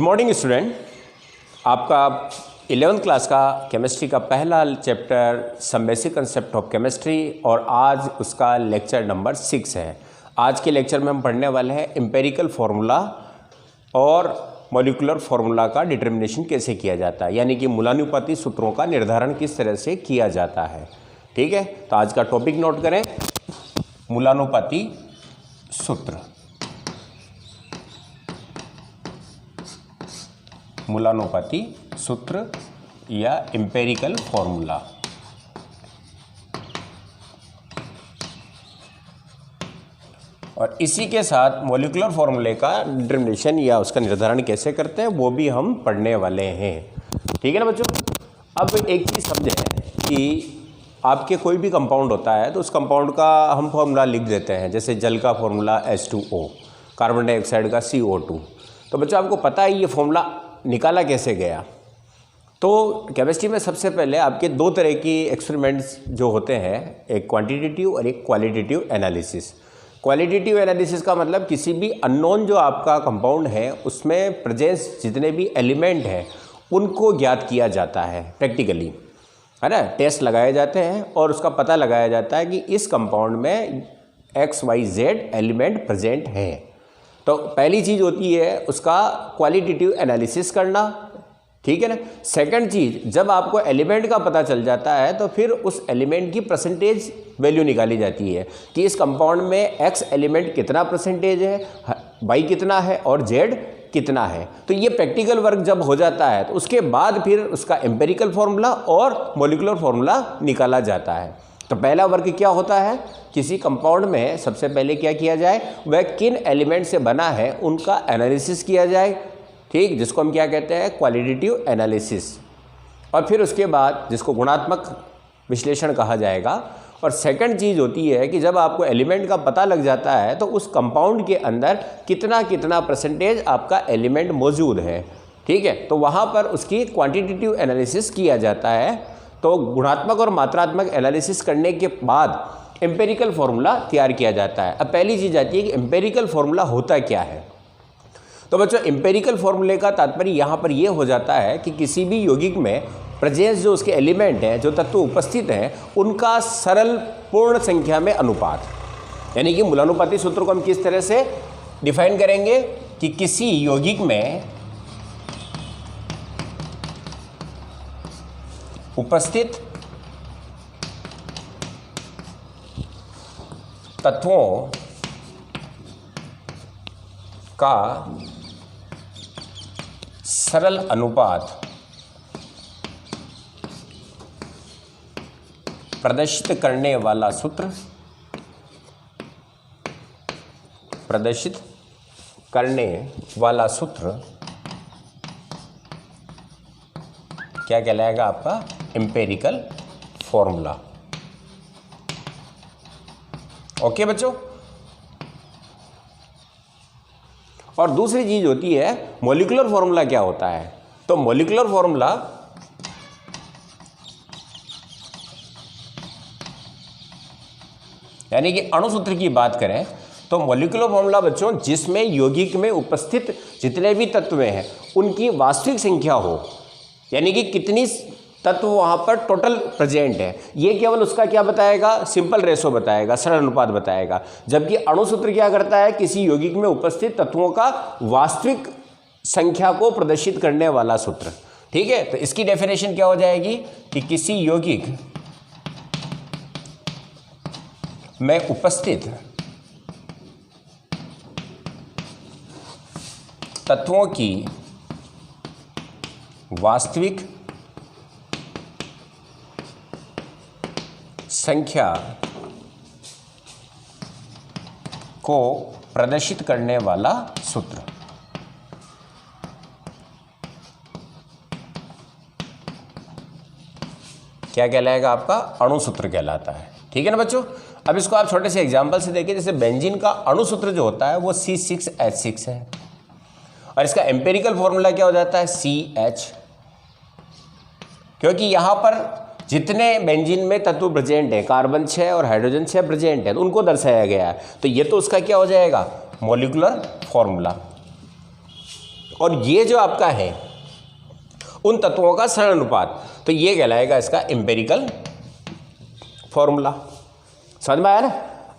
Morning student, आपका 11th class का chemistry का पहला chapter some basic concept of chemistry और आज उसका लेक्चर नंबर 6 है। आज के लेक्चर में हम पढ़ने वाले हैं एम्पेरिकल फार्मूला और मॉलिक्यूलर फार्मूला का डिटर्मिनेशन कैसे किया जाता है, यानी कि मूलानुपाती सूत्रों का निर्धारण किस तरह से किया जाता है। ठीक है, तो आज का टॉपिक नोट करें, मूलानुपाती सूत्र। मूलानुपाती सूत्र या एम्पेरिकल फॉर्मूला। और इसी के साथ मॉलिक्यूलर फार्मूले का डिटर्मिनेशन या उसका निर्धारण कैसे करते हैं वो भी हम पढ़ने वाले हैं। ठीक है ना बच्चों। अब एक चीज़ समझें कि आपके कोई भी कंपाउंड होता है तो उस कंपाउंड का हम फार्मूला लिख देते हैं, जैसे जल का फार्मूला H2O, कार्बन डाइऑक्साइड का CO2। तो बच्चों आपको पता है ये फार्मूला निकाला कैसे गया। तो केमिस्ट्री में सबसे पहले आपके दो तरह की एक्सपेरिमेंट्स जो होते हैं, एक क्वांटिटेटिव और एक क्वालिटेटिव एनालिसिस। क्वालिटेटिव एनालिसिस का मतलब किसी भी अननोन जो आपका कंपाउंड है उसमें प्रेजेंस जितने भी एलिमेंट हैं उनको ज्ञात किया जाता है प्रैक्टिकली, है ना। टेस्ट लगाए जाते हैं और उसका पता लगाया जाता है कि इस कंपाउंड में XYZ एलिमेंट प्रेजेंट हैं। तो पहली चीज़ होती है उसका क्वालिटेटिव एनालिसिस करना, ठीक है ना। सेकंड चीज़, जब आपको एलिमेंट का पता चल जाता है तो फिर उस एलिमेंट की परसेंटेज वैल्यू निकाली जाती है कि इस कंपाउंड में X एलिमेंट कितना परसेंटेज है, Y कितना है और Z कितना है। तो ये प्रैक्टिकल वर्क जब हो जाता है तो उसके बाद फिर उसका एम्पेरिकल फार्मूला और मॉलिक्यूलर फार्मूला निकाला जाता है। तो पहला वर्क क्या होता है, किसी कंपाउंड में सबसे पहले क्या किया जाए, वह किन एलिमेंट से बना है उनका एनालिसिस किया जाए, ठीक, जिसको हम क्या कहते हैं, क्वालिटेटिव एनालिसिस। और फिर उसके बाद जिसको गुणात्मक विश्लेषण कहा जाएगा। और सेकंड चीज़ होती है कि जब आपको एलिमेंट का पता लग जाता है तो उस कंपाउंड के अंदर कितना कितना परसेंटेज आपका एलिमेंट मौजूद है, ठीक है, तो वहाँ पर उसकी क्वांटिटेटिव एनालिसिस किया जाता है। तो गुणात्मक और मात्रात्मक एनालिसिस करने के बाद एम्पेरिकल फार्मूला तैयार किया जाता है। अब पहली चीज़ आती है कि एम्पेरिकल फार्मूला होता क्या है। तो बच्चों एम्पेरिकल फार्मूले का तात्पर्य यहाँ पर यह हो जाता है कि किसी भी यौगिक में प्रेजेंस जो उसके एलिमेंट हैं, जो तत्व उपस्थित हैं, उनका सरल पूर्ण संख्या में अनुपात। यानी कि मूलानुपाती सूत्र को हम किस तरह से डिफाइन करेंगे कि किसी यौगिक में उपस्थित तत्वों का सरल अनुपात प्रदर्शित करने वाला सूत्र, प्रदर्शित करने वाला सूत्र क्या कहलाएगा, आपका एम्पेरिकल फॉर्मूला। ओके बच्चों। और दूसरी चीज होती है मॉलिक्यूलर फार्मूला। क्या होता है, तो मॉलिक्यूलर फार्मूला यानी कि अणुसूत्र की बात करें तो मॉलिक्यूलर फार्मूला बच्चों जिसमें यौगिक में उपस्थित जितने भी तत्व हैं उनकी वास्तविक संख्या हो, यानी कि कितनी तत्व वहाँ पर टोटल प्रेजेंट है, ये केवल उसका क्या बताएगा, सिंपल रेशो बताएगा, सरल अनुपात बताएगा। जबकि अणुसूत्र क्या करता है, किसी यौगिक में उपस्थित तत्वों का वास्तविक संख्या को प्रदर्शित करने वाला सूत्र। ठीक है, तो इसकी डेफिनेशन क्या हो जाएगी कि किसी यौगिक में उपस्थित तत्वों की वास्तविक संख्या को प्रदर्शित करने वाला सूत्र। क्या कहलाएगा, आपका अणुसूत्र कहलाता है। ठीक है ना बच्चों। अब इसको आप छोटे से एग्जांपल से देखिए, जैसे बेंजीन का अणुसूत्र जो होता है वो C6H6 है और इसका एम्पेरिकल फॉर्मूला क्या हो जाता है, CH। क्योंकि यहां पर जितने बेंजीन में तत्व प्रेजेंट है, कार्बन 6 और हाइड्रोजन 6 प्रेजेंट है, तो उनको दर्शाया गया है। तो ये तो उसका क्या हो जाएगा, मॉलिक्यूलर फॉर्मूला। और ये जो आपका है उन तत्वों का सरल अनुपात, तो ये कहलाएगा इसका एम्पिरिकल फॉर्मूला। समझ में आया ना।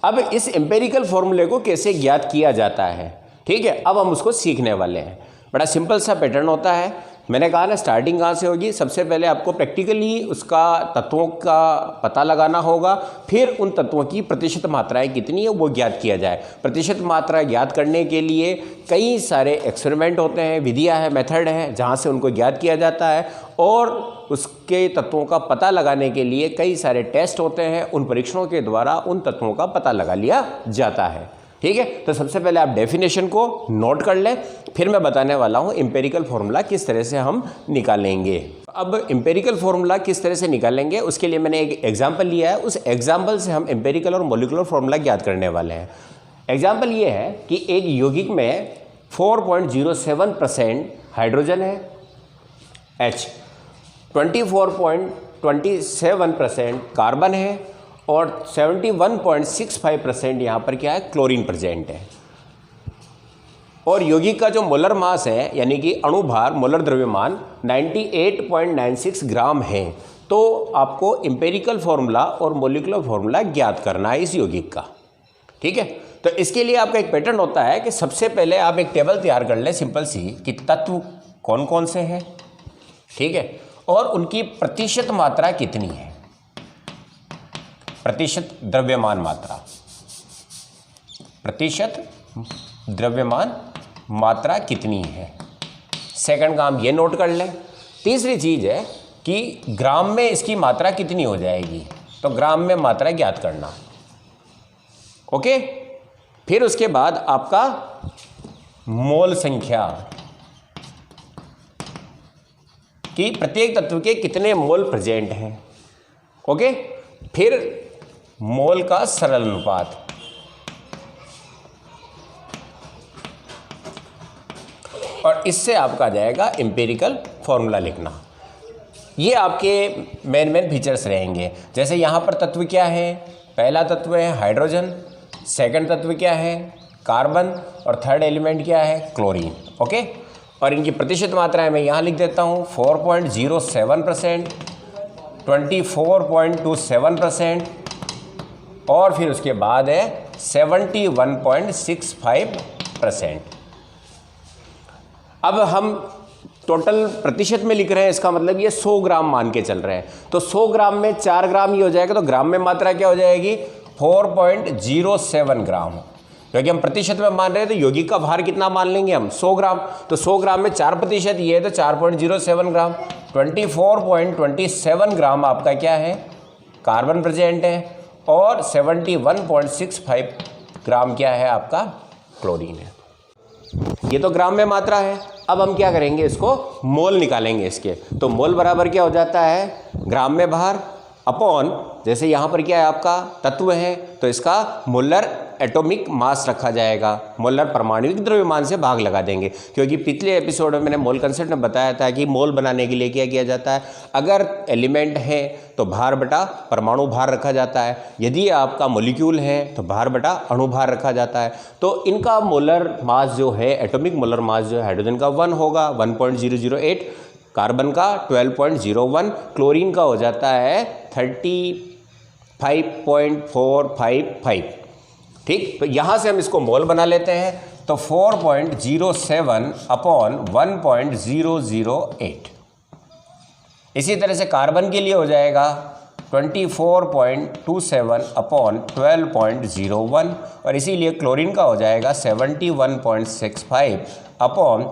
अब इस एम्पिरिकल फॉर्मूले को कैसे ज्ञात किया जाता है, ठीक है, अब हम उसको सीखने वाले हैं। बड़ा सिंपल सा पैटर्न होता है। मैंने कहा ना स्टार्टिंग कहाँ से होगी, सबसे पहले आपको प्रैक्टिकली उसका तत्वों का पता लगाना होगा, फिर उन तत्वों की प्रतिशत मात्राएं कितनी है वो ज्ञात किया जाए। प्रतिशत मात्रा ज्ञात करने के लिए कई सारे एक्सपेरिमेंट होते हैं, विधियां हैं, मेथड है जहाँ से उनको ज्ञात किया जाता है, और उसके तत्वों का पता लगाने के लिए कई सारे टेस्ट होते हैं, उन परीक्षणों के द्वारा उन तत्वों का पता लगा लिया जाता है। ठीक है, तो सबसे पहले आप डेफिनेशन को नोट कर लें, फिर मैं बताने वाला हूं एम्पिरिकल फॉर्मूला किस तरह से हम निकालेंगे। अब एम्पिरिकल फॉर्मूला किस तरह से निकालेंगे उसके लिए मैंने एक एग्जांपल लिया है, उस एग्जांपल से हम एम्पिरिकल और मॉलिक्यूलर फॉर्मूला ज्ञात करने वाले हैं। एग्जांपल ये है कि एक यौगिक में 4.07% हाइड्रोजन है, H 24.27% कार्बन है, और 71.65% यहाँ पर क्या है, क्लोरीन प्रेजेंट है। और यौगिक का जो मोलर मास है यानी कि अणुभार मोलर द्रव्यमान 98.96 ग्राम है। तो आपको एम्पिरिकल फार्मूला और मॉलिक्यूलर फार्मूला ज्ञात करना है इस यौगिक का। ठीक है, तो इसके लिए आपका एक पैटर्न होता है कि सबसे पहले आप एक टेबल तैयार कर लें सिंपल सी, कि तत्व कौन कौन से हैं, ठीक है, और उनकी प्रतिशत मात्रा कितनी है, प्रतिशत द्रव्यमान मात्रा, प्रतिशत द्रव्यमान मात्रा कितनी है। सेकंड काम ये नोट कर लें। तीसरी चीज़ है कि ग्राम में इसकी मात्रा कितनी हो जाएगी, तो ग्राम में मात्रा ज्ञात करना। ओके, फिर उसके बाद आपका मोल संख्या कि प्रत्येक तत्व के कितने मोल प्रेजेंट हैं। ओके, फिर मोल का सरल अनुपात, और इससे आपका आ जाएगा एम्पिरिकल फॉर्मूला लिखना। ये आपके मेन फीचर्स रहेंगे। जैसे यहाँ पर तत्व क्या है, पहला तत्व है हाइड्रोजन, सेकंड तत्व क्या है कार्बन, और थर्ड एलिमेंट क्या है क्लोरीन। ओके, और इनकी प्रतिशत मात्राएं मैं यहाँ लिख देता हूँ, 4.07%, 24.27%, और फिर उसके बाद है 71.65%। अब हम टोटल प्रतिशत में लिख रहे हैं, इसका मतलब ये 100 ग्राम मान के चल रहे हैं। तो 100 ग्राम में 4 ग्राम ही हो जाएगा, तो ग्राम में मात्रा क्या हो जाएगी, 4.07 ग्राम। क्योंकि हम प्रतिशत में मान रहे हैं तो यौगिक का भार कितना मान लेंगे हम, 100 ग्राम। तो 100 ग्राम में 4% ये है, तो 4.07 ग्राम। 24.27 ग्राम आपका क्या है, कार्बन प्रेजेंट है, और 71.65 ग्राम क्या है आपका, क्लोरीन है। ये तो ग्राम में मात्रा है। अब हम क्या करेंगे, इसको मोल निकालेंगे इसके। तो मोल बराबर क्या हो जाता है, ग्राम में भार अपॉन, जैसे यहाँ पर क्या है आपका तत्व है तो इसका मोलर एटॉमिक मास रखा जाएगा, मोलर परमाणुविक द्रव्यमान से भाग लगा देंगे। क्योंकि पिछले एपिसोड में मैंने मोल कंसेप्ट में बताया था कि मोल बनाने के लिए क्या किया जाता है, अगर एलिमेंट है तो भार बटा परमाणु भार रखा जाता है, यदि आपका मॉलिक्यूल है तो भार बटा अणु भार रखा जाता है। तो इनका मोलर मास जो है, एटॉमिक मोलर मास जो है हाइड्रोजन का 1 होगा, 1.008, कार्बन का 12.01, क्लोरीन का हो जाता है 35.455। ठीक, तो यहाँ से हम इसको मोल बना लेते हैं। तो 4.07 अपॉन 1.008। इसी तरह से कार्बन के लिए हो जाएगा 24.27 अपॉन 12.01, और इसीलिए क्लोरीन का हो जाएगा 71.65 अपॉन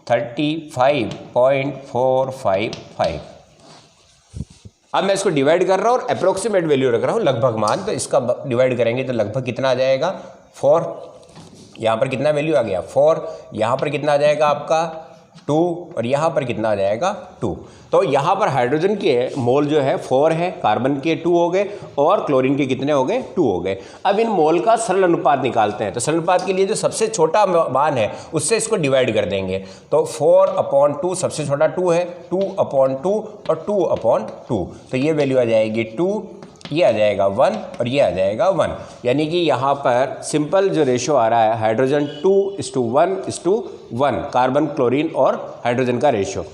35.455। अब मैं इसको डिवाइड कर रहा हूँ और अप्रोक्सीमेट वैल्यू रख रहा हूँ, लगभग मान। तो इसका डिवाइड करेंगे तो लगभग कितना आ जाएगा, 4। यहाँ पर कितना वैल्यू आ गया, 4। यहाँ पर कितना आ जाएगा आपका 2, और यहाँ पर कितना आ जाएगा 2। तो यहाँ पर हाइड्रोजन के मोल जो है 4 है, कार्बन के 2 हो गए, और क्लोरीन के कितने हो गए, 2 हो गए। अब इन मोल का सरल अनुपात निकालते हैं। तो सरल अनुपात के लिए जो सबसे छोटा मान है उससे इसको डिवाइड कर देंगे। तो 4/2 सबसे छोटा 2 है, 2/2 और 2/2। तो ये वैल्यू आ जाएगी 2, ये आ जाएगा 1 और ये आ जाएगा 1, यानी कि यहाँ पर सिंपल जो रेशो आ रहा है हाइड्रोजन 2:1:1, कार्बन क्लोरीन और हाइड्रोजन का रेशो।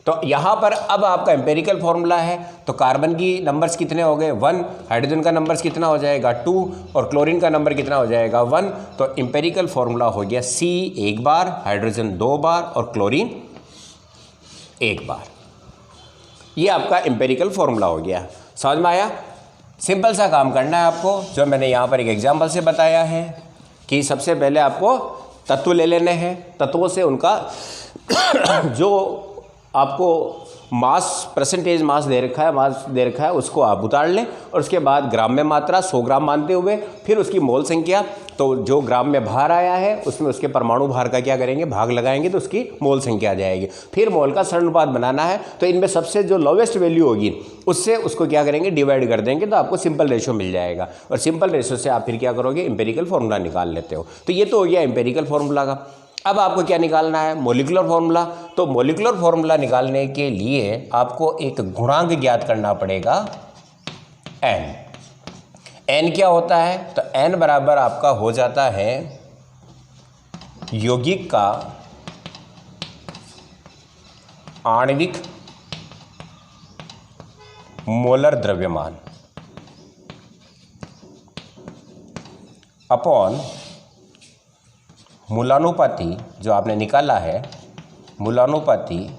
तो यहाँ पर अब आपका एम्पेरिकल फॉर्मूला है, तो कार्बन की नंबर्स कितने हो गए 1, हाइड्रोजन का नंबर्स कितना हो जाएगा 2 और क्लोरीन का नंबर कितना हो जाएगा 1। तो एम्पेरिकल फॉर्मूला हो गया C 1 बार, हाइड्रोजन 2 बार और क्लोरीन 1 बार। ये आपका एम्पेरिकल फॉर्मूला हो गया। समझ में आया? सिंपल सा काम करना है आपको, जो मैंने यहाँ पर एक एग्जाम्पल से बताया है कि सबसे पहले आपको तत्व ले लेने हैं, तत्वों से उनका जो आपको मास परसेंटेज मास दे रखा है उसको आप उतार लें, और उसके बाद ग्राम में मात्रा 100 ग्राम मानते हुए फिर उसकी मोल संख्या, तो जो ग्राम में भार आया है उसमें उसके परमाणु भार का क्या करेंगे, भाग लगाएंगे तो उसकी मोल संख्या आ जाएगी। फिर मोल का सरणानुपात बनाना है, तो इनमें सबसे जो लोवेस्ट वैल्यू होगी उससे उसको क्या करेंगे, डिवाइड कर देंगे, तो आपको सिंपल रेशो मिल जाएगा, और सिंपल रेशो से आप फिर क्या करोगे, एम्पेरिकल फॉर्मूला निकाल लेते हो। तो ये तो हो गया एम्पेरिकल फॉर्मूला का। अब आपको क्या निकालना है, मॉलिक्यूलर फार्मूला। तो मॉलिक्यूलर फार्मूला निकालने के लिए आपको एक गुणांक ज्ञात करना पड़ेगा n। n क्या होता है, तो n बराबर आपका हो जाता है यौगिक का आणविक मोलर द्रव्यमान अपॉन मूलानुपाती, जो आपने निकाला है मूलानुपाती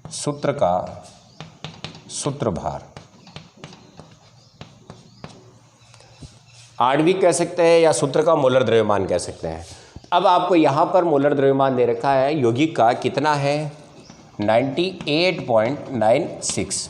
सूत्र का सूत्र भार। आणविक कह सकते हैं या सूत्र का मोलर द्रव्यमान कह सकते हैं। अब आपको यहाँ पर मोलर द्रव्यमान दे रखा है यौगिक का, कितना है 98.96,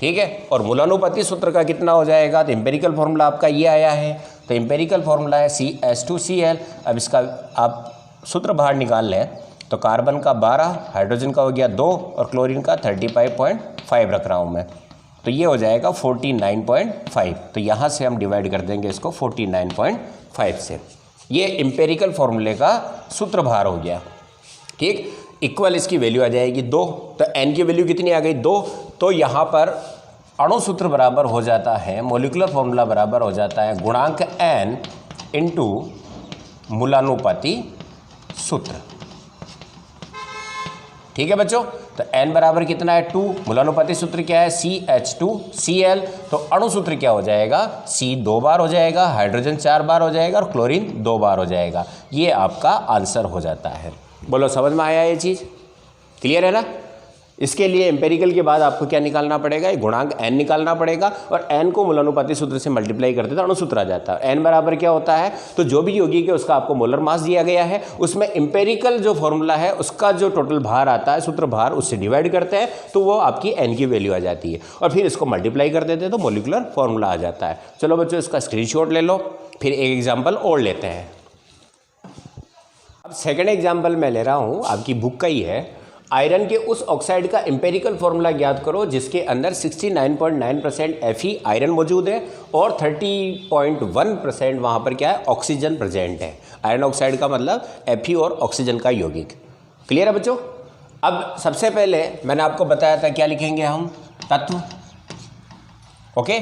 ठीक है, और मूलानुपाती सूत्र का कितना हो जाएगा, तो एम्पेरिकल फॉर्मूला आपका ये आया है, तो एम्पेरिकल फॉर्मूला है CH2Cl। अब इसका आप सूत्र भार निकाल लें, तो कार्बन का 12, हाइड्रोजन का हो गया 2 और क्लोरीन का 35.5 रख रहा हूँ मैं, तो ये हो जाएगा 49.5। तो यहाँ से हम डिवाइड कर देंगे इसको 49.5 से। ये एम्पेरिकल फॉर्मूले का सूत्र भार हो गया, ठीक। इक्वल इसकी वैल्यू आ जाएगी 2, तो n की वैल्यू कितनी आ गई 2, तो यहाँ पर अणु सूत्र बराबर हो जाता है, मॉलिक्यूलर फॉर्मूला बराबर हो जाता है गुणांक n इंटू मूलानुपाती सूत्र, ठीक है बच्चों। तो n बराबर कितना है 2, मूलानुपाती सूत्र क्या है CH2Cl, तो अणु सूत्र क्या हो जाएगा C 2 बार हो जाएगा, हाइड्रोजन 4 बार हो जाएगा और क्लोरीन 2 बार हो जाएगा। ये आपका आंसर हो जाता है। बोलो समझ में आया ये चीज़, क्लियर है ना? इसके लिए एम्पेरिकल के बाद आपको क्या निकालना पड़ेगा, ये गुणांक n निकालना पड़ेगा, और n को मूलानुपाती सूत्र से मल्टीप्लाई करते तो अणुसूत्र आ जाता है। n बराबर क्या होता है, तो जो भी यौगिक है उसका आपको मोलर मास दिया गया है, उसमें एम्पेरिकल जो फॉर्मूला है उसका जो टोटल भार आता है सूत्र भार, उससे डिवाइड करते हैं तो वो आपकी n की वैल्यू आ जाती है, और फिर इसको मल्टीप्लाई कर देते हैं तो मॉलिक्यूलर फॉर्मूला आ जाता है। चलो बच्चों इसका स्क्रीनशॉट ले लो, फिर एक एग्जाम्पल और लेते हैं। अब सेकेंड एग्जाम्पल मैं ले रहा हूँ, आपकी बुक का ही है। आयरन के उस ऑक्साइड का एम्पेरिकल फॉर्मूला ज्ञात करो जिसके अंदर 69.9% Fe आयरन मौजूद है और 30.1% वहाँ पर क्या है, ऑक्सीजन प्रेजेंट है। आयरन ऑक्साइड का मतलब Fe और ऑक्सीजन का यौगिक। क्लियर है बच्चों? अब सबसे पहले मैंने आपको बताया था क्या लिखेंगे हम, तत्व। ओके,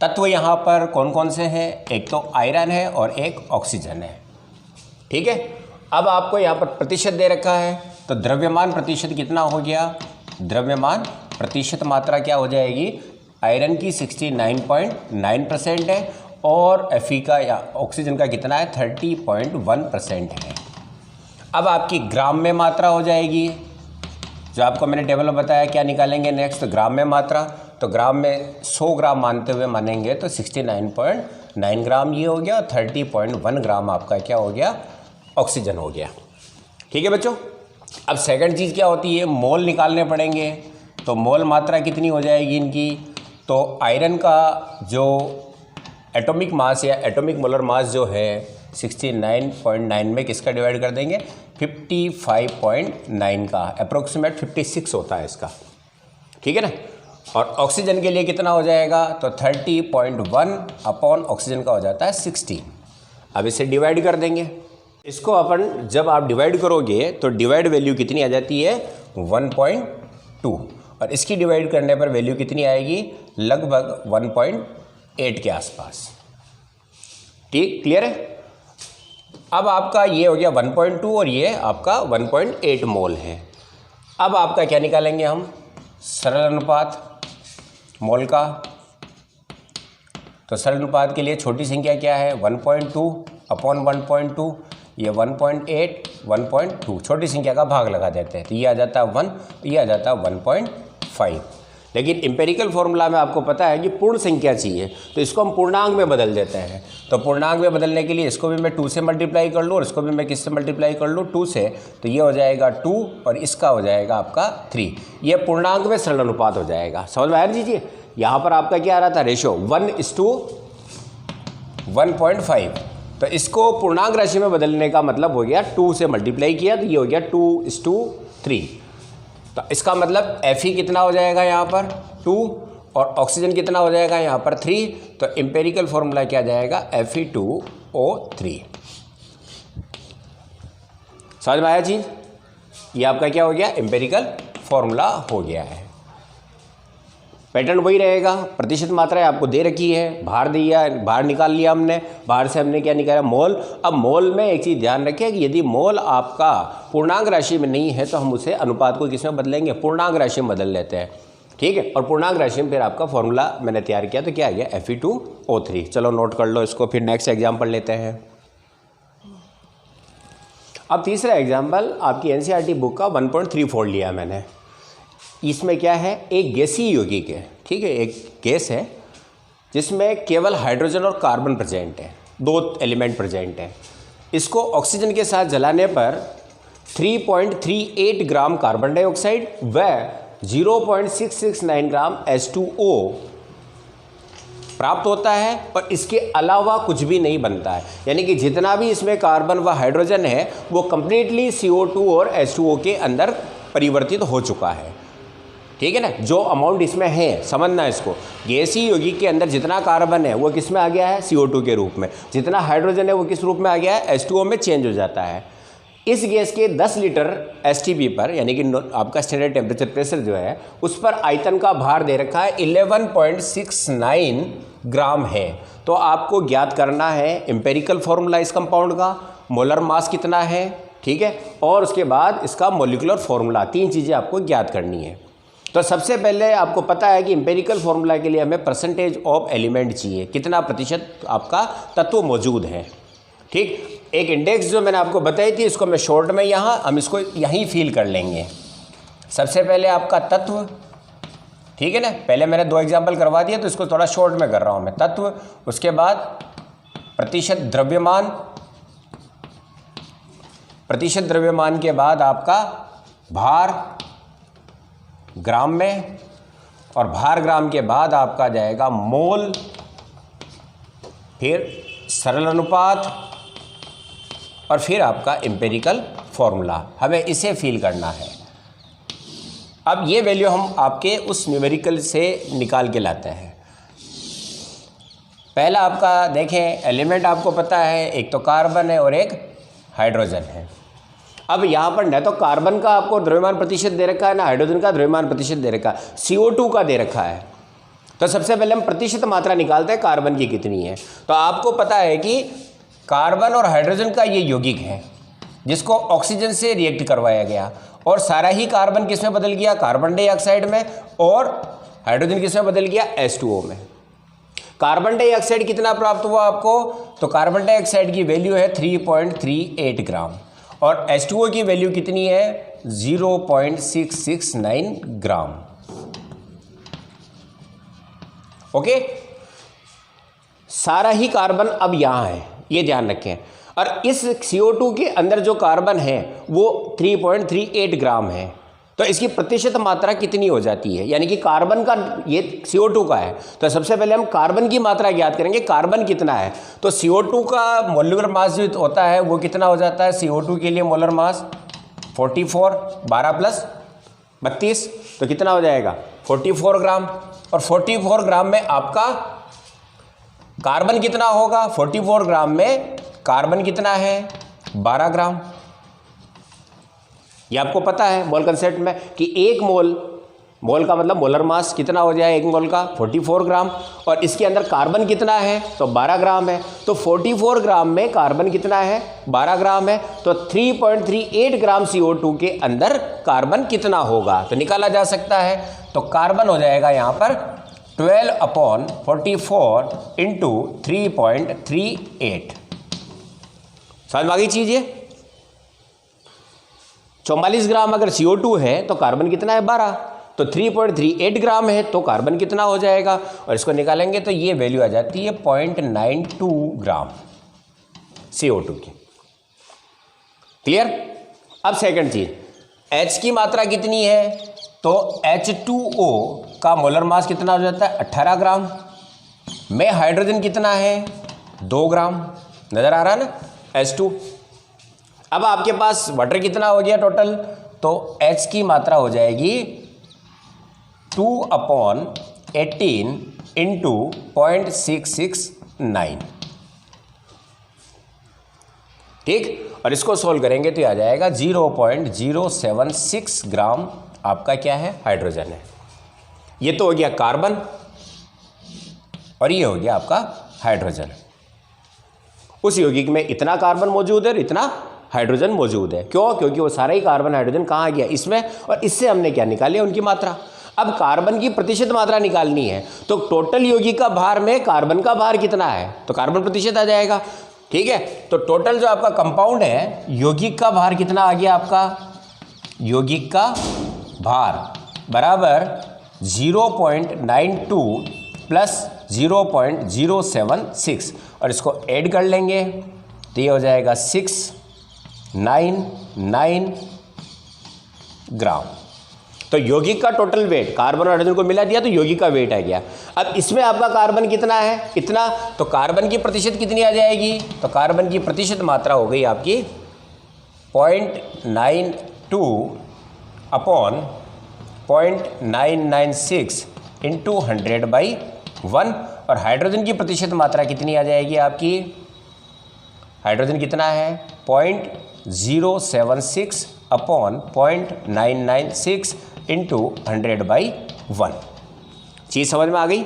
तत्व यहाँ पर कौन कौन से हैं, एक तो आयरन है और एक ऑक्सीजन है, ठीक है। अब आपको यहाँ पर प्रतिशत दे रखा है, तो द्रव्यमान प्रतिशत कितना हो गया, द्रव्यमान प्रतिशत मात्रा क्या हो जाएगी, आयरन की 69.9% है और Fe का या ऑक्सीजन का कितना है 30.1% है। अब आपकी ग्राम में मात्रा हो जाएगी, जो आपको मैंने टेबल में बताया क्या निकालेंगे नेक्स्ट, तो ग्राम में मात्रा, तो ग्राम में 100 ग्राम मानते हुए मानेंगे तो 69.9 ग्राम ये हो गया, और 30.1 ग्राम आपका क्या हो गया, ऑक्सीजन हो गया, ठीक है बच्चों। अब सेकंड चीज़ क्या होती है, मोल निकालने पड़ेंगे, तो मोल मात्रा कितनी हो जाएगी इनकी, तो आयरन का जो एटॉमिक मास या एटॉमिक मोलर मास जो है 69.9 में किसका डिवाइड कर देंगे, 55.9 का, अप्रोक्सीमेट 56 होता है इसका, ठीक है ना। और ऑक्सीजन के लिए कितना हो जाएगा, तो 30.1 अपॉन ऑक्सीजन का हो जाता है 16। अब इसे डिवाइड कर देंगे, इसको अपन जब आप डिवाइड करोगे तो डिवाइड वैल्यू कितनी आ जाती है 1.2, और इसकी डिवाइड करने पर वैल्यू कितनी आएगी, लगभग 1.8 के आसपास। ठीक, क्लियर है। अब आपका ये हो गया 1.2 और ये आपका 1.8 मोल है। अब आपका क्या निकालेंगे हम, सरल अनुपात मोल का। तो सरल अनुपात के लिए छोटी संख्या क्या है, 1.2 अपॉन 1.2, ये 1.8 1.2, छोटी संख्या का भाग लगा देते हैं तो ये आ जाता है 1, ये आ जाता है 1.5। लेकिन एम्पेरिकल फॉर्मूला में आपको पता है कि पूर्ण संख्या चाहिए, तो इसको हम पूर्णांक में बदल देते हैं। तो पूर्णांक में बदलने के लिए इसको भी मैं 2 से मल्टीप्लाई कर लूँ और इसको भी मैं किससे मल्टीप्लाई कर लूँ, 2 से। तो ये हो जाएगा 2 और इसका हो जाएगा आपका 3। ये पूर्णांक में सरल अनुपात हो जाएगा। समझ में आया दीजिए। यहाँ पर आपका क्या आ रहा था, रेशो 1:1.5। तो इसको पूर्णांक राशि में बदलने का मतलब हो गया 2 से मल्टीप्लाई किया तो ये हो गया 2:3। तो इसका मतलब Fe कितना हो जाएगा यहाँ पर 2 और ऑक्सीजन कितना हो जाएगा यहाँ पर 3। तो एम्पेरिकल फॉर्मूला क्या जाएगा, Fe2O3। समझ में आया चीज़। ये आपका क्या हो गया, एम्पेरिकल फॉर्मूला हो गया है। पैटर्न वही रहेगा, प्रतिशत मात्रा आपको दे रखी है, भार दिया, भार निकाल लिया हमने, भार से हमने क्या निकाला, मोल। अब मोल में एक चीज़ ध्यान रखें कि यदि मोल आपका पूर्णांक राशि में नहीं है तो हम उसे अनुपात को किस में बदलेंगे, पूर्णांक राशि में बदल लेते हैं। ठीक है, और पूर्णांक राशि में फिर आपका फॉर्मूला मैंने तैयार किया तो क्या आ गया, Fe2O3। चलो नोट कर लो इसको, फिर नेक्स्ट एग्जाम्पल लेते हैं। अब तीसरा एग्जाम्पल आपकी NCERT बुक का 1.34 लिया मैंने। इसमें क्या है, एक गैसीय यौगिक है। ठीक है, एक गैस है जिसमें केवल हाइड्रोजन और कार्बन प्रेजेंट है, 2 एलिमेंट प्रेजेंट है। इसको ऑक्सीजन के साथ जलाने पर 3.38 ग्राम कार्बन डाइऑक्साइड व 0.669 ग्राम H2O प्राप्त होता है, पर इसके अलावा कुछ भी नहीं बनता है। यानी कि जितना भी इसमें कार्बन व हाइड्रोजन है वो कंप्लीटली CO2 और H2O के अंदर परिवर्तित हो चुका है। ठीक है ना, जो अमाउंट इसमें है, समझना इसको। गैसीय यौगिक के अंदर जितना कार्बन है वो किस में आ गया है, CO2 के रूप में। जितना हाइड्रोजन है वो किस रूप में आ गया है, H2O में चेंज हो जाता है। इस गैस के 10 लीटर STP पर, यानी कि आपका स्टैंडर्ड टेम्परेचर प्रेशर जो है उस पर आयतन का भार दे रखा है 11.69 ग्राम है। तो आपको ज्ञात करना है एम्पेरिकल फॉर्मूला इस कंपाउंड का, मोलर मास कितना है, ठीक है, और उसके बाद इसका मोलिकुलर फॉर्मूला। 3 चीज़ें आपको ज्ञात करनी है। तो सबसे पहले आपको पता है कि एम्पेरिकल फॉर्मूला के लिए हमें परसेंटेज ऑफ एलिमेंट चाहिए, कितना प्रतिशत आपका तत्व मौजूद है। ठीक, एक इंडेक्स जो मैंने आपको बताई थी इसको मैं शॉर्ट में हम इसको यहीं फील कर लेंगे। सबसे पहले आपका तत्व, ठीक है ना, पहले मैंने 2 एग्जाम्पल करवा दिए तो इसको थोड़ा शॉर्ट में कर रहा हूँ मैं। तत्व, उसके बाद प्रतिशत द्रव्यमान, प्रतिशत द्रव्यमान के बाद आपका भार ग्राम में, और भार ग्राम के बाद आपका जाएगा मोल, फिर सरल अनुपात और फिर आपका एम्पेरिकल फॉर्मूला। हमें इसे फील करना है। अब ये वैल्यू हम आपके उस न्यूमेरिकल से निकाल के लाते हैं। पहला आपका देखें, एलिमेंट आपको पता है, एक तो कार्बन है और एक हाइड्रोजन है। अब यहाँ पर न तो कार्बन का आपको द्रव्यमान प्रतिशत दे रखा है, ना हाइड्रोजन का द्रव्यमान प्रतिशत दे रखा है, CO2 का दे रखा है। तो सबसे पहले हम प्रतिशत मात्रा निकालते हैं कार्बन की कितनी है। तो आपको पता है कि कार्बन और हाइड्रोजन का ये यौगिक है जिसको ऑक्सीजन से रिएक्ट करवाया गया, और सारा ही कार्बन किस में बदल गया, कार्बन डाइऑक्साइड में, और हाइड्रोजन किस में बदल गया, H2O में। कार्बन डाइऑक्साइड कितना प्राप्त हुआ आपको, तो कार्बन डाइऑक्साइड की वैल्यू है 3.38 ग्राम और H2O की वैल्यू कितनी है, 0.669 ग्राम। ओके, सारा ही कार्बन अब यहाँ है, ये ध्यान रखें। और इस CO2 के अंदर जो कार्बन है वो 3.38 ग्राम है। तो इसकी प्रतिशत मात्रा कितनी हो जाती है, यानी कि कार्बन का, ये CO2 का है, तो सबसे पहले हम कार्बन की मात्रा ज्ञात करेंगे। कार्बन कितना है, तो CO2 का मोलुलर मास जो होता है वो कितना हो जाता है, CO2 के लिए मोलर मास 44, 12 प्लस 32, तो कितना हो जाएगा 44 ग्राम। और 44 ग्राम में आपका कार्बन कितना होगा, 44 ग्राम में कार्बन कितना है, 12 ग्राम। ये आपको पता है मोल कंसेप्ट में कि 1 मोल मोल का मतलब मोलर मास कितना हो जाए एक मोल का 44 ग्राम, और इसके अंदर कार्बन कितना है तो 12 ग्राम है, तो 44 ग्राम में कार्बन कितना है 12 ग्राम है, तो 3.38 ग्राम CO2 के अंदर कार्बन कितना होगा तो निकाला जा सकता है। तो कार्बन हो जाएगा यहाँ पर 12/44 इंटू 3.38। समझ में आ गई चीज ये। 44 ग्राम अगर CO2 है तो कार्बन कितना है 12, तो 3.38 ग्राम है तो कार्बन कितना हो जाएगा, और इसको निकालेंगे तो ये वैल्यू आ जाती है 0.92 ग्राम CO2 की। क्लियर। अब सेकंड चीज, H की मात्रा कितनी है तो H2O का मोलर मास कितना हो जाता है 18 ग्राम में हाइड्रोजन कितना है 2 ग्राम। नजर आ रहा है ना H2। अब आपके पास वाटर कितना हो गया टोटल, तो H की मात्रा हो जाएगी 2/18 इंटू 0.669। ठीक, और इसको सोल्व करेंगे तो आ जाएगा 0.076 ग्राम आपका क्या है हाइड्रोजन है। ये तो हो गया कार्बन और ये हो गया आपका हाइड्रोजन। उस यौगिक में इतना कार्बन मौजूद है और इतना हाइड्रोजन मौजूद है। क्यों? क्योंकि वो सारा ही कार्बन हाइड्रोजन कहाँ आ गया इसमें, और इससे हमने क्या निकाली उनकी मात्रा। अब कार्बन की प्रतिशत मात्रा निकालनी है तो टोटल यौगिक का भार में कार्बन का भार कितना है तो कार्बन प्रतिशत आ जाएगा। ठीक है, तो टोटल जो आपका कंपाउंड है यौगिक का भार कितना आ गया आपका, यौगिक का भार बराबर 0.92 प्लस 0.076, और इसको ऐड कर लेंगे तो ये हो जाएगा 699 ग्राम। तो यौगिक का टोटल वेट, कार्बन और हाइड्रोजन को मिला दिया तो यौगिक का वेट आ गया। अब इसमें आपका कार्बन कितना है इतना, तो कार्बन की प्रतिशत कितनी आ जाएगी, तो कार्बन की प्रतिशत मात्रा हो गई आपकी 0.92 अपॉन 0.996 इंटू 100/1, और हाइड्रोजन की प्रतिशत मात्रा कितनी आ जाएगी आपकी, हाइड्रोजन कितना है 0.076 अपॉन 0.996 इंटू 100/1। चीज समझ में आ गई।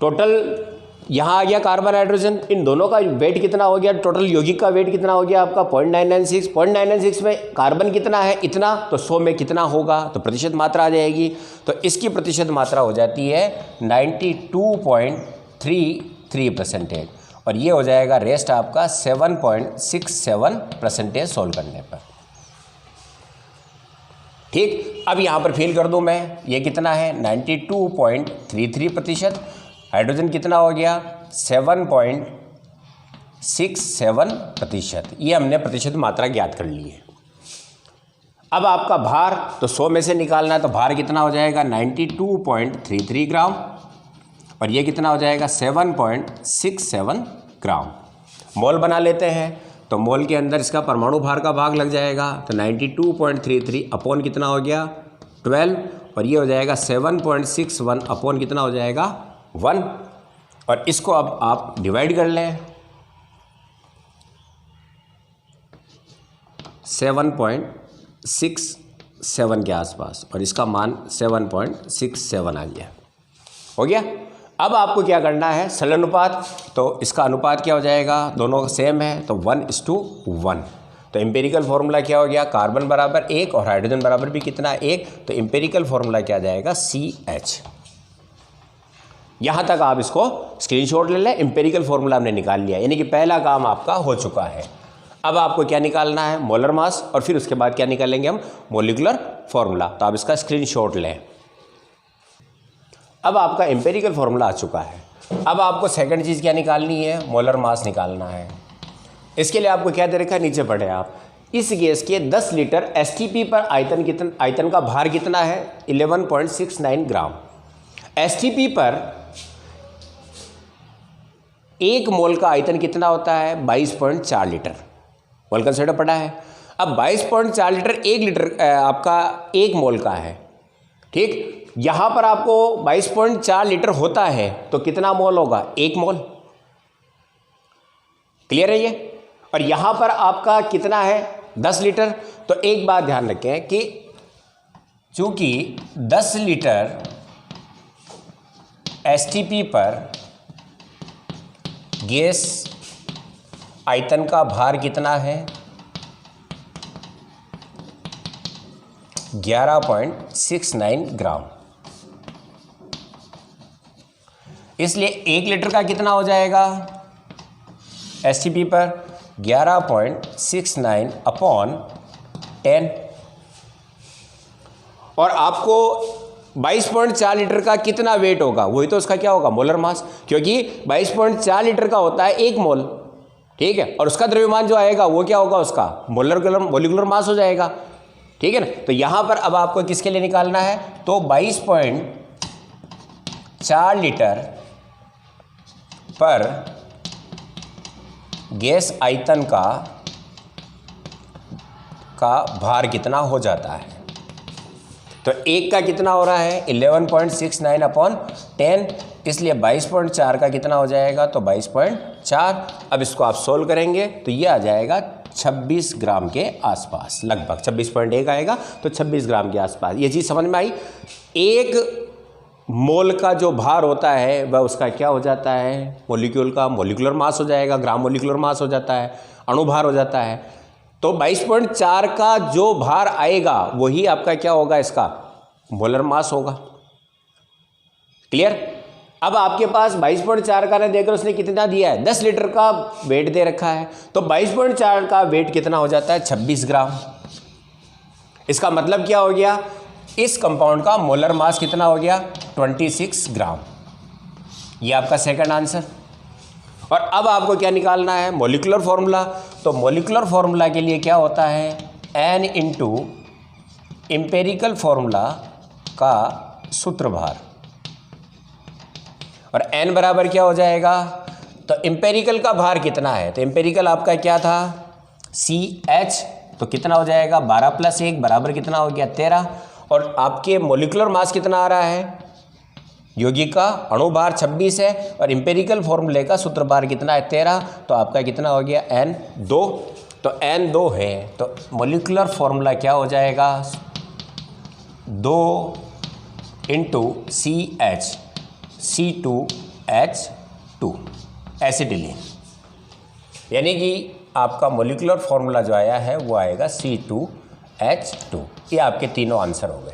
टोटल यहां आ गया कार्बन हाइड्रोजन, इन दोनों का वेट कितना हो गया, टोटल यौगिक का वेट कितना हो गया आपका 0.996। 0.996 में कार्बन कितना है इतना, तो 100 में कितना होगा तो प्रतिशत मात्रा आ जाएगी, तो इसकी प्रतिशत मात्रा हो जाती है 92.33%, और ये हो जाएगा रेस्ट आपका 7.67% सोल्व करने पर। ठीक, अब यहाँ पर फिल कर दूँ मैं, ये कितना है 92.33%, हाइड्रोजन कितना हो गया 7.67%, ये हमने प्रतिशत मात्रा ज्ञात कर ली है। अब आपका भार तो 100 में से निकालना है, तो भार कितना हो जाएगा 92.33 ग्राम, और ये कितना हो जाएगा 7.67 ग्राम। मोल बना लेते हैं, तो मोल के अंदर इसका परमाणु भार का भाग लग जाएगा, तो 92.33 अपॉन कितना हो गया 12, और ये हो जाएगा 7.61 अपॉन कितना हो जाएगा 1, और इसको अब आप डिवाइड कर लें 7.67 के आसपास, और इसका मान 7.67 आ गया, हो गया। अब आपको क्या करना है सरल अनुपात, तो इसका अनुपात क्या हो जाएगा, दोनों सेम है तो 1:1। तो एम्पेरिकल फॉर्मूला क्या हो गया, कार्बन बराबर 1 और हाइड्रोजन बराबर भी कितना 1, तो एम्पेरिकल फॉर्मूला क्या जाएगा CH। यहाँ तक आप इसको स्क्रीनशॉट ले लें, एम्पेरिकल फॉर्मूला हमने निकाल लिया, यानी कि पहला काम आपका हो चुका है। अब आपको क्या निकालना है मोलर मास, और फिर उसके बाद क्या निकालेंगे हम मॉलिक्यूलर फॉर्मूला, तो आप इसका स्क्रीनशॉट लें। अब आपका एम्पेरिकल फॉर्मूला आ चुका है। अब आपको सेकंड चीज़ क्या निकालनी है, मोलर मास निकालना है। इसके लिए आपको क्या दे रखा है, नीचे पढ़े आप, इस गैस के 10 लीटर STP पर आयतन का भार कितना है 11.69 ग्राम। STP पर 1 मोल का आयतन कितना होता है 22.4 लीटर, मोल कंसिडर पड़ा है। अब 22.4 लीटर 1 लीटर आपका 1 मोल का है। ठीक, यहां पर आपको 22.4 लीटर होता है तो कितना मोल होगा 1 मोल। क्लियर है ये। और यहां पर आपका कितना है 10 लीटर, तो एक बात ध्यान रखें कि चूंकि 10 लीटर एसटीपी पर गैस आयतन का भार कितना है 11.69 ग्राम, इसलिए 1 लीटर का कितना हो जाएगा एसटीपी पर 11.69 अपॉन 10, और आपको 22.4 लीटर का कितना वेट होगा, वही तो उसका क्या होगा मोलर मास, क्योंकि 22.4 लीटर का होता है 1 मोल, ठीक है, और उसका द्रव्यमान जो आएगा वो क्या होगा उसका मोलिकुलर मास हो जाएगा, ठीक है ना। तो यहां पर अब आपको किसके लिए निकालना है, तो 22.4 लीटर पर गैस आयतन का भार कितना हो जाता है, तो एक का कितना हो रहा है 11.69 अपॉन 10, इसलिए 22.4 का कितना हो जाएगा, तो 22.4। अब इसको आप सोल्व करेंगे तो ये आ जाएगा 26 ग्राम के आसपास, लगभग 26.1 आएगा, तो 26 ग्राम के आसपास। ये चीज़ समझ में आई। एक मोल का जो भार होता है वह उसका क्या हो जाता है, मॉलिक्यूल का मॉलिकुलर मास हो जाएगा, ग्राम मॉलिकुलर मास हो जाता है, अणुभार हो जाता है। तो 22.4 का जो भार आएगा वही आपका क्या होगा, इसका मोलर मास होगा। क्लियर। अब आपके पास 22.4 का ना देकर उसने कितना दिया है, 10 लीटर का वेट दे रखा है, तो 22.4 का वेट कितना हो जाता है 26 ग्राम। इसका मतलब क्या हो गया, इस कंपाउंड का मोलर मास कितना हो गया 26 ग्राम। ये आपका सेकंड आंसर। और अब आपको क्या निकालना है, मॉलिक्यूलर फॉर्मूला। तो मॉलिक्यूलर फॉर्मूला के लिए क्या होता है, n इंटू एम्पेरिकल फॉर्मूला का सूत्रभार, और n बराबर क्या हो जाएगा, तो एम्पेरिकल का भार कितना है, तो एम्पेरिकल आपका क्या था CH, तो कितना हो जाएगा 12 + 1 बराबर कितना हो गया 13, और आपके मॉलिक्यूलर मास कितना आ रहा है, यौगिक का अणुभार 26 है, और एम्पेरिकल फॉर्मूले का सूत्रभार कितना है 13, तो आपका कितना हो गया N2, तो N2 है, तो मॉलिक्यूलर फॉर्मूला क्या हो जाएगा 2 इंटू CH C2H2 एसिटिलीन, यानी कि आपका मॉलिक्यूलर फॉर्मूला जो आया है वो आएगा C2H2। ये आपके तीनों आंसर हो गए।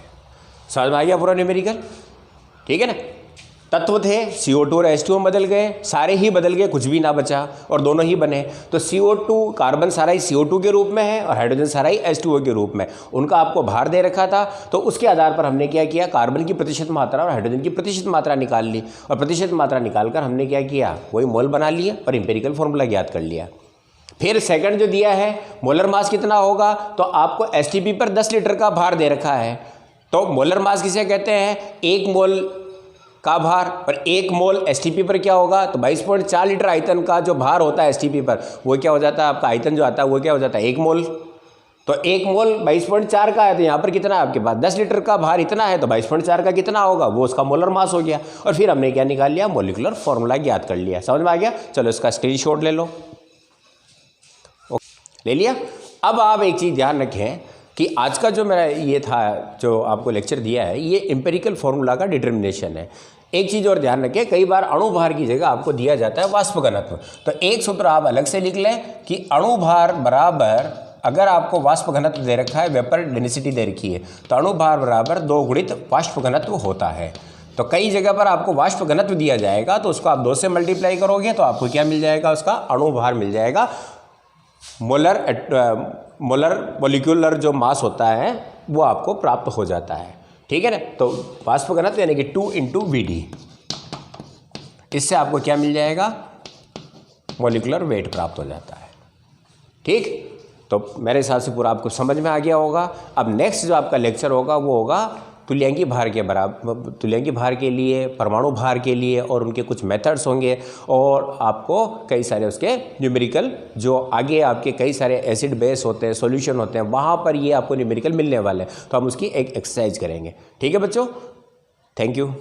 समझ में आ गया पूरा न्यूमेरिकल, ठीक है ना। तत्व थे CO2 और H2 में बदल गए, सारे ही बदल गए, कुछ भी ना बचा, और दोनों ही बने। तो CO2 कार्बन सारा ही CO2 के रूप में है और हाइड्रोजन सारा ही H2O के रूप में। उनका आपको भार दे रखा था, तो उसके आधार पर हमने क्या किया, कार्बन की प्रतिशत मात्रा और हाइड्रोजन की प्रतिशत मात्रा निकाल ली, और प्रतिशत मात्रा निकालकर हमने क्या किया, वही मोल बना लिया और एम्पेरिकल फॉर्मूला ज्ञात कर लिया। फिर सेकंड जो दिया है मोलर मास कितना होगा, तो आपको एसटीपी पर 10 लीटर का भार दे रखा है, तो मोलर मास किसे कहते हैं, 1 मोल का भार, और 1 मोल एसटीपी पर क्या होगा, तो 22.4 लीटर आयतन का जो भार होता है एसटीपी पर वो क्या हो जाता है, आपका आयतन जो आता है वो क्या हो जाता है 1 मोल। तो 1 मोल 22.4 का है, तो यहाँ पर कितना है आपके पास 10 लीटर का भार इतना है, तो 22.4 का कितना होगा, वो उसका मोलर मास हो गया। और फिर हमने क्या निकाल लिया, मॉलिक्यूलर फॉर्मूला ज्ञात कर लिया। समझ में आ गया। चलो इसका स्क्रीनशॉट ले लो, ले लिया। अब आप एक चीज़ ध्यान रखें कि आज का जो मेरा ये था जो आपको लेक्चर दिया है, ये एम्पेरिकल फॉर्मूला का डिटर्मिनेशन है। एक चीज़ और ध्यान रखें, कई बार अणुभार की जगह आपको दिया जाता है वाष्प घनत्व, तो एक सूत्र आप अलग से लिख लें कि अणुभार बराबर, अगर आपको वाष्प घनत्व दे रखा है, वेपर डेंसिटी दे रखी है, तो अणुभार बराबर 2 गुणित वाष्प घनत्व होता है। तो कई जगह पर आपको वाष्प घनत्व दिया जाएगा, तो उसको आप 2 से मल्टीप्लाई करोगे तो आपको क्या मिल जाएगा, उसका अणुभार मिल जाएगा। मोलर मॉलिक्यूलर जो मास होता है वो आपको प्राप्त हो जाता है, ठीक है ना। तो वाष्प घनत्व यानी कि 2 इंटू VD, इससे आपको क्या मिल जाएगा, मॉलिक्यूलर वेट प्राप्त हो जाता है। ठीक, तो मेरे हिसाब से पूरा आपको समझ में आ गया होगा। अब नेक्स्ट जो आपका लेक्चर होगा वो होगा तुल्यांकी भार के बराबर, तुल्यांकी भार के लिए, परमाणु भार के लिए, और उनके कुछ मेथड्स होंगे, और आपको कई सारे उसके न्यूमेरिकल जो आगे आपके कई सारे एसिड बेस होते हैं, सॉल्यूशन होते हैं, वहाँ पर ये आपको न्यूमेरिकल मिलने वाले हैं, तो हम उसकी एक एक्सरसाइज करेंगे। ठीक है बच्चों, थैंक यू।